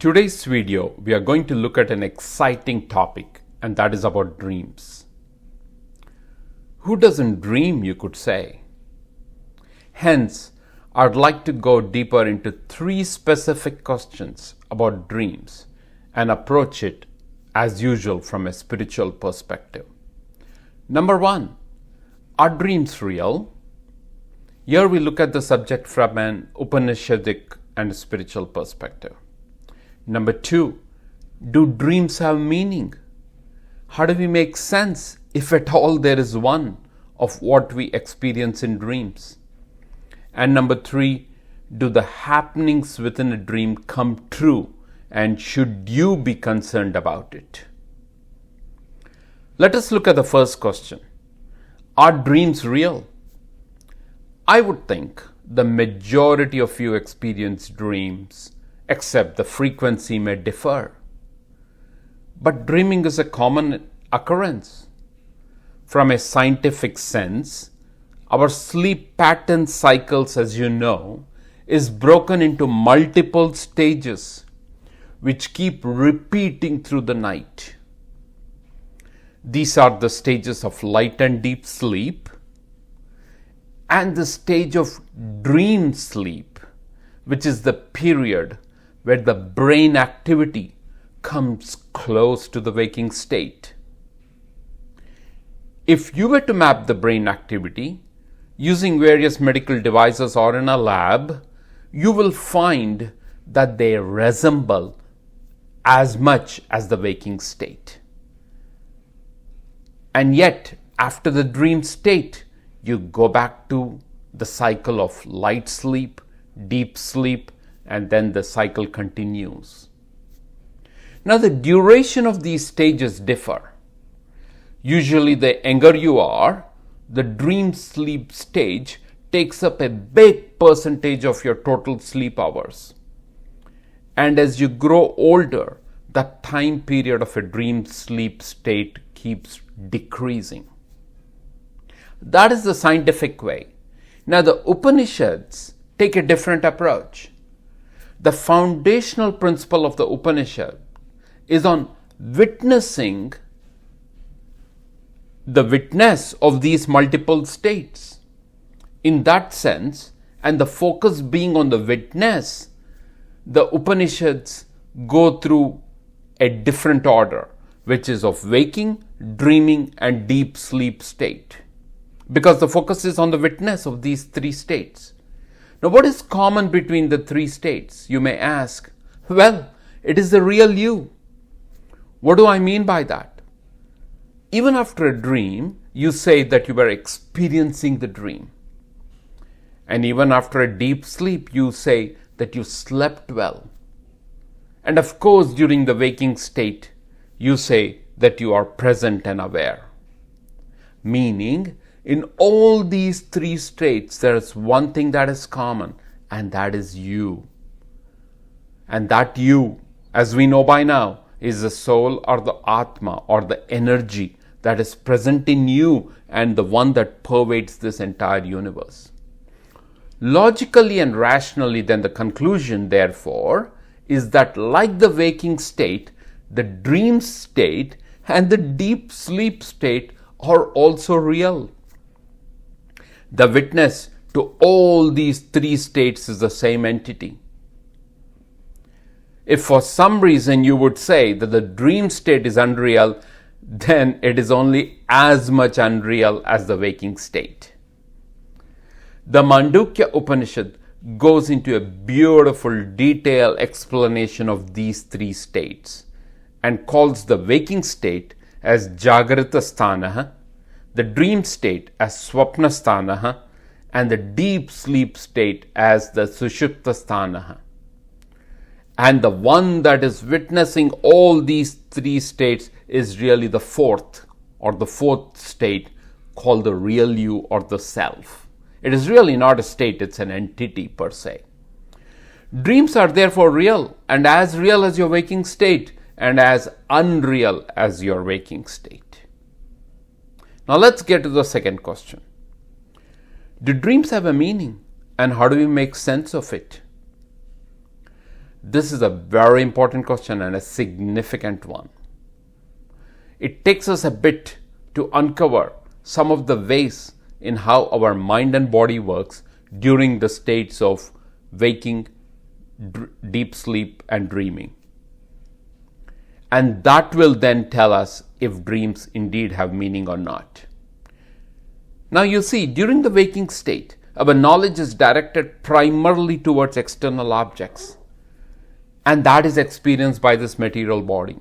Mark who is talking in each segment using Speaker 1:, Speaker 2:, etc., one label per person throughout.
Speaker 1: today's video, we are going to look at an exciting topic, and that is about dreams. Who doesn't dream, you could say? Hence, I'd like to go deeper into three specific questions about dreams and approach it as usual from a spiritual perspective. Number one, are dreams real? Here we look at the subject from an Upanishadic and spiritual perspective. Number two, do dreams have meaning? How do we make sense, if at all there is one, of what we experience in dreams? And number three, do the happenings within a dream come true, and should you be concerned about it? Let us look at the first question. Are dreams real? I would think the majority of you experience dreams, except the frequency may differ. But dreaming is a common occurrence. From a scientific sense, our sleep pattern cycles, as you know, is broken into multiple stages which keep repeating through the night. These are the stages of light and deep sleep and the stage of dream sleep, which is the period where the brain activity comes close to the waking state. If you were to map the brain activity using various medical devices or in a lab, you will find that they resemble as much as the waking state. And yet, after the dream state, you go back to the cycle of light sleep, deep sleep, and then the cycle continues. Now, the duration of these stages differ. Usually, the younger you are, the dream sleep stage takes up a big percentage of your total sleep hours. And as you grow older, the time period of a dream sleep state keeps decreasing. That is the scientific way. Now, the Upanishads take a different approach. The foundational principle of the Upanishad is on witnessing the witness of these multiple states. In that sense, and the focus being on the witness, the Upanishads go through a different order, which is of waking, dreaming, and deep sleep state, because the focus is on the witness of these three states. Now, what is common between the three states? You may ask. Well, it is the real you. What do I mean by that? Even after a dream, you say that you were experiencing the dream. And even after a deep sleep, you say that you slept well. And of course, during the waking state, you say that you are present and aware. Meaning, in all these three states, there is one thing that is common, and that is you. And that you, as we know by now, is the soul or the Atma or the energy that is present in you and the one that pervades this entire universe. Logically and rationally, then the conclusion, therefore, is that like the waking state, the dream state and the deep sleep state are also real. The witness to all these three states is the same entity. If for some reason you would say that the dream state is unreal, then it is only as much unreal as the waking state. The Mandukya Upanishad goes into a beautiful detailed explanation of these three states and calls the waking state as Jagrita Sthanaha, the dream state as Swapna Sthanaha, and the deep sleep state as the Sushupta Sthanaha. And the one that is witnessing all these three states is really the fourth state, called the real you or the self. It is really not a state, it's an entity per se. Dreams are therefore real, and as real as your waking state, and as unreal as your waking state. Now let's get to the second question. Do dreams have a meaning, and how do we make sense of it? This is a very important question and a significant one. It takes us a bit to uncover some of the ways in how our mind and body works during the states of waking, deep sleep, and dreaming. And that will then tell us if dreams indeed have meaning or not. Now you see, during the waking state, our knowledge is directed primarily towards external objects, and that is experienced by this material body.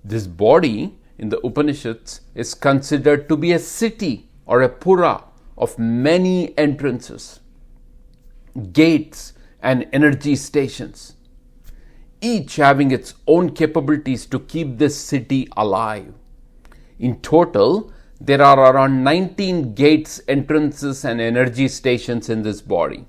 Speaker 1: This body in the Upanishads is considered to be a city or a pura of many entrances, gates, and energy stations, each having its own capabilities to keep this city alive. In total, there are around 19 gates, entrances, and energy stations in this body.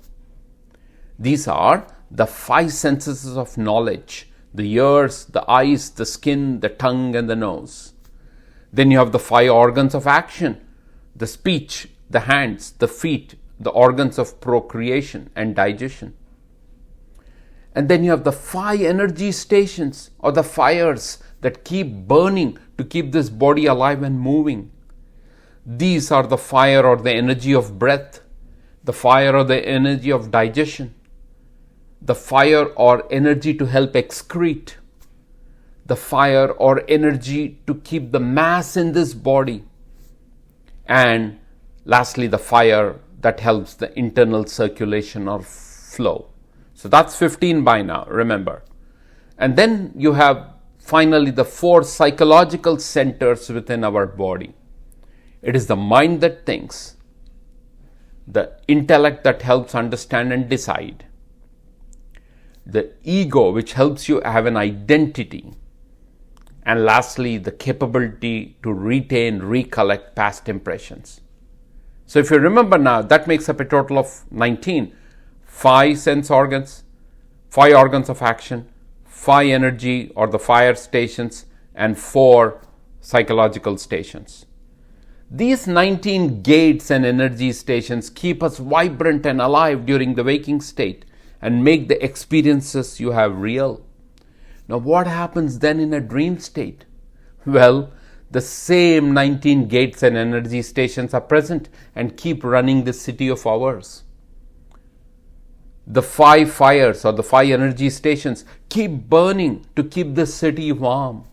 Speaker 1: These are the 5 senses of knowledge: the ears, the eyes, the skin, the tongue, and the nose. Then you have the 5 organs of action: the speech, the hands, the feet, the organs of procreation and digestion. And then you have the 5 energy stations, or the fires that keep burning to keep this body alive and moving. These are the fire or the energy of breath, the fire or the energy of digestion, the fire or energy to help excrete, the fire or energy to keep the mass in this body, and lastly the fire that helps the internal circulation or flow. So that's 15 by now, remember. And then you have finally the 4 psychological centers within our body. It is the mind that thinks, the intellect that helps understand and decide, the ego which helps you have an identity, and lastly the capability to retain, recollect past impressions. So if you remember now, that makes up a total of 19. 5 sense organs, 5 organs of action, 5 energy or the fire stations, and 4 psychological stations. These 19 gates and energy stations keep us vibrant and alive during the waking state and make the experiences you have real. Now, what happens then in a dream state? Well, the same 19 gates and energy stations are present and keep running this city of ours. The 5 fires or the 5 energy stations keep burning to keep this city warm.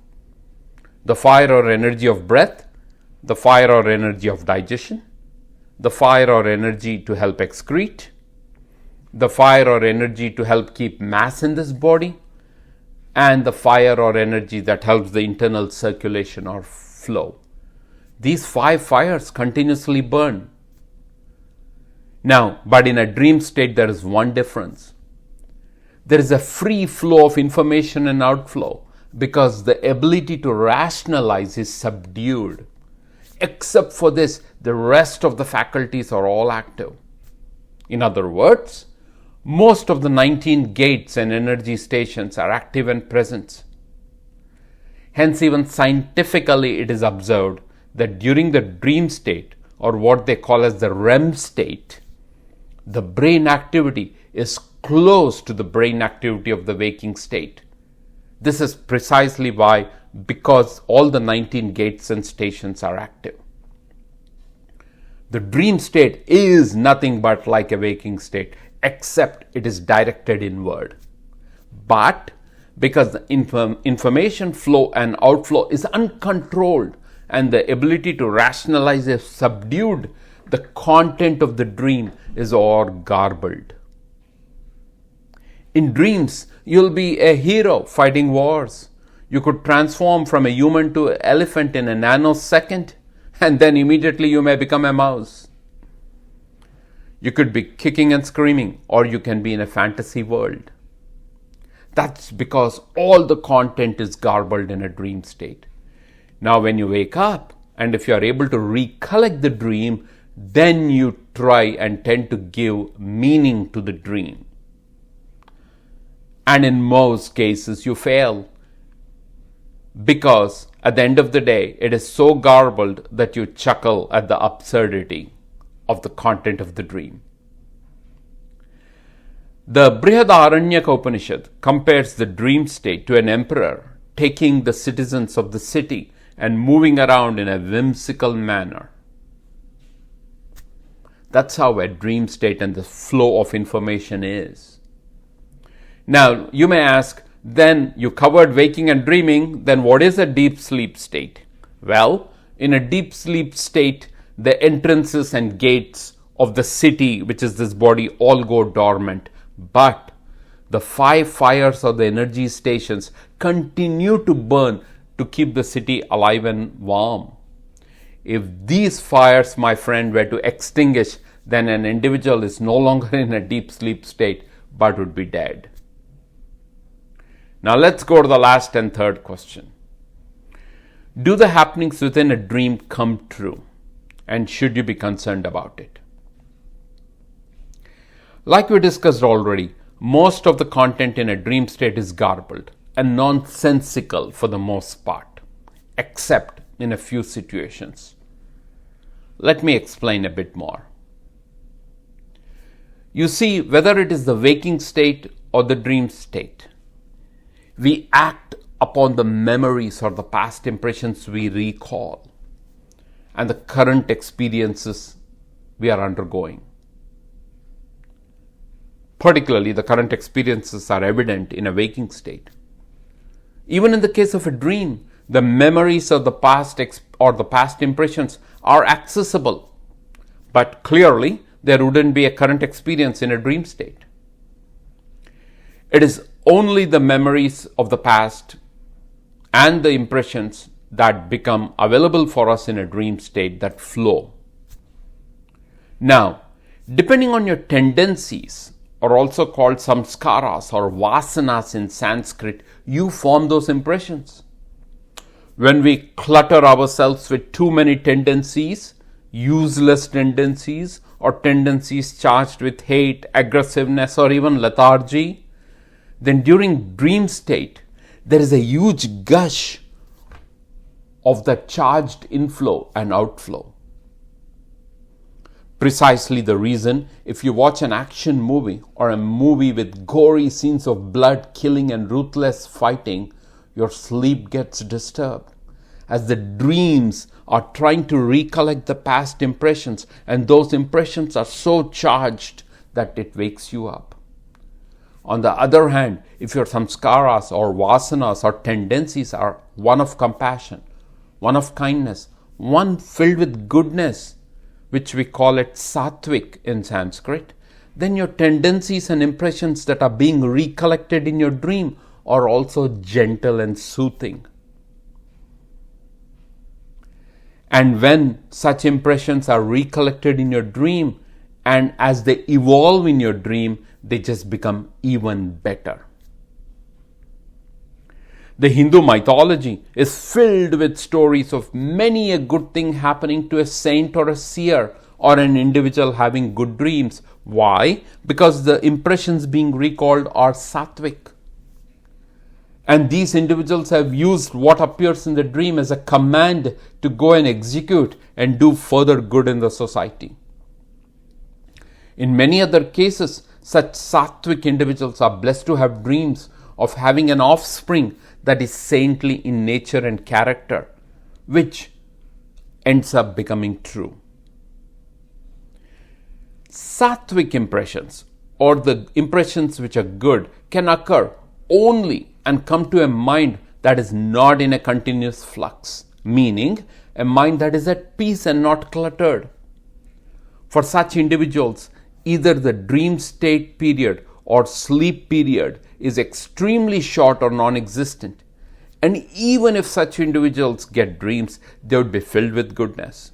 Speaker 1: The fire or energy of breath, the fire or energy of digestion, the fire or energy to help excrete, the fire or energy to help keep mass in this body, and the fire or energy that helps the internal circulation or flow. These 5 fires continuously burn. Now, but in a dream state, there is one difference. There is a free flow of information and outflow because the ability to rationalize is subdued. Except for this, the rest of the faculties are all active. In other words, most of the 19 gates and energy stations are active and present. Hence, even scientifically, it is observed that during the dream state, or what they call as the REM state, the brain activity is close to the brain activity of the waking state. This is precisely why, because all the 19 gates and stations are active. The dream state is nothing but like a waking state, except it is directed inward. But because the information flow and outflow is uncontrolled and the ability to rationalize is subdued, the content of the dream is all garbled. In dreams, you'll be a hero fighting wars. You could transform from a human to an elephant in a nanosecond, and then immediately you may become a mouse. You could be kicking and screaming, or you can be in a fantasy world. That's because all the content is garbled in a dream state. Now, when you wake up, and if you are able to recollect the dream, then you try and tend to give meaning to the dream. And in most cases, you fail. Because at the end of the day, it is so garbled that you chuckle at the absurdity of the content of the dream. The Brihadaranyaka Upanishad compares the dream state to an emperor taking the citizens of the city and moving around in a whimsical manner. That's how a dream state and the flow of information is. Now, you may ask, then you covered waking and dreaming, then what is a deep sleep state? Well, in a deep sleep state, the entrances and gates of the city, which is this body, all go dormant. But the 5 fires of the energy stations continue to burn to keep the city alive and warm. If these fires, my friend, were to extinguish, then an individual is no longer in a deep sleep state, but would be dead. Now let's go to the last and third question. Do the happenings within a dream come true? And should you be concerned about it? Like we discussed already, most of the content in a dream state is garbled and nonsensical for the most part, except in a few situations. Let me explain a bit more. You see, whether it is the waking state or the dream state, we act upon the memories or the past impressions we recall and the current experiences we are undergoing. Particularly, the current experiences are evident in a waking state. Even in the case of a dream, the memories of the past or the past impressions are accessible, but clearly there wouldn't be a current experience in a dream state. It is only the memories of the past and the impressions that become available for us in a dream state that flow. Now, depending on your tendencies, or also called samskaras or vasanas in Sanskrit, you form those impressions. When we clutter ourselves with too many tendencies, useless tendencies, or tendencies charged with hate, aggressiveness, or even lethargy, then during dream state, there is a huge gush of the charged inflow and outflow. Precisely the reason, if you watch an action movie or a movie with gory scenes of blood, killing, and ruthless fighting, your sleep gets disturbed, as the dreams are trying to recollect the past impressions, and those impressions are so charged that it wakes you up. On the other hand, if your samskaras or vasanas or tendencies are one of compassion, one of kindness, one filled with goodness, which we call it sattvic in Sanskrit, then your tendencies and impressions that are being recollected in your dream are also gentle and soothing. And when such impressions are recollected in your dream, and as they evolve in your dream, they just become even better. The Hindu mythology is filled with stories of many a good thing happening to a saint or a seer or an individual having good dreams. Why? Because the impressions being recalled are sattvic. And these individuals have used what appears in the dream as a command to go and execute and do further good in the society. In many other cases, such sattvic individuals are blessed to have dreams of having an offspring that is saintly in nature and character, which ends up becoming true. Sattvic impressions, or the impressions which are good, can occur only and come to a mind that is not in a continuous flux, meaning a mind that is at peace and not cluttered. For such individuals, either the dream state period or sleep period is extremely short or non-existent. And even if such individuals get dreams, they would be filled with goodness.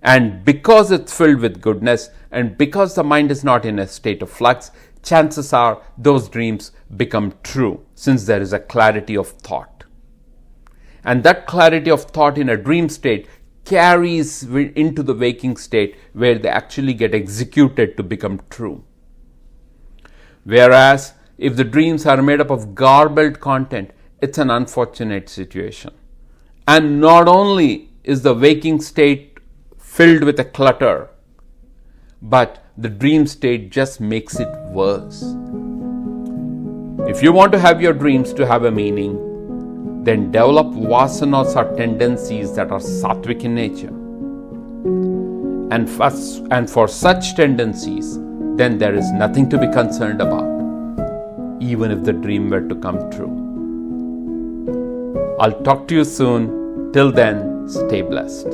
Speaker 1: And because it's filled with goodness, and because the mind is not in a state of flux, chances are those dreams become true, since there is a clarity of thought. And that clarity of thought in a dream state carries into the waking state, where they actually get executed to become true. Whereas, if the dreams are made up of garbled content, it's an unfortunate situation. And not only is the waking state filled with a clutter, but the dream state just makes it worse. If you want to have your dreams to have a meaning, then develop vasanas or tendencies that are sattvic in nature. And for such tendencies, then there is nothing to be concerned about, even if the dream were to come true. I'll talk to you soon. Till then, stay blessed.